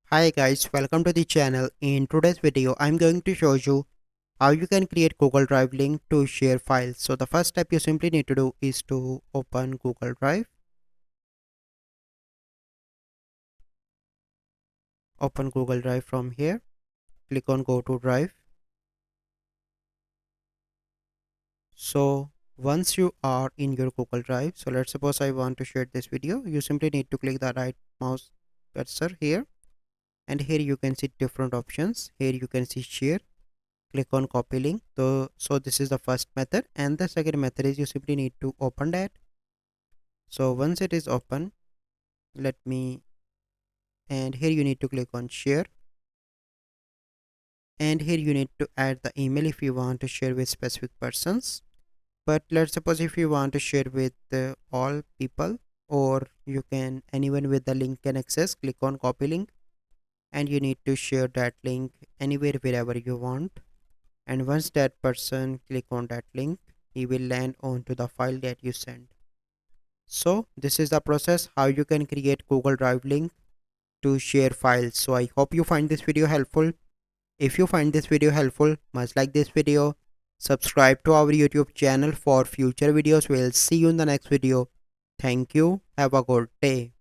Hi guys, welcome to the channel. In today's video, I'm going to show you how you can create Google Drive link to share files. So the first step you simply need to do is to open Google Drive. Open Google Drive from here. Click on Go to Drive. So once you are in your Google Drive, so let's suppose I want to share this video. You simply need to click the right mouse cursor here, and here you can see different options. Here you can see share. Click on copy link. So this is the first method, and the second method is you simply need to open that. So once it is open, let me and here you need to click on share, and here you need to add the email if you want to share with specific persons. But let's suppose if you want to share with all people, or you can anyone with the link can access, click on copy link, and you need to share that link anywhere wherever you want. And once that person click on that link, he will land onto the file that you send. So this is the process how you can create Google Drive link to share files. So I hope you find this video helpful. If you find this video helpful, must like this video, subscribe to our YouTube channel for future videos. We'll see you in the next video. Thank you. Have a good day.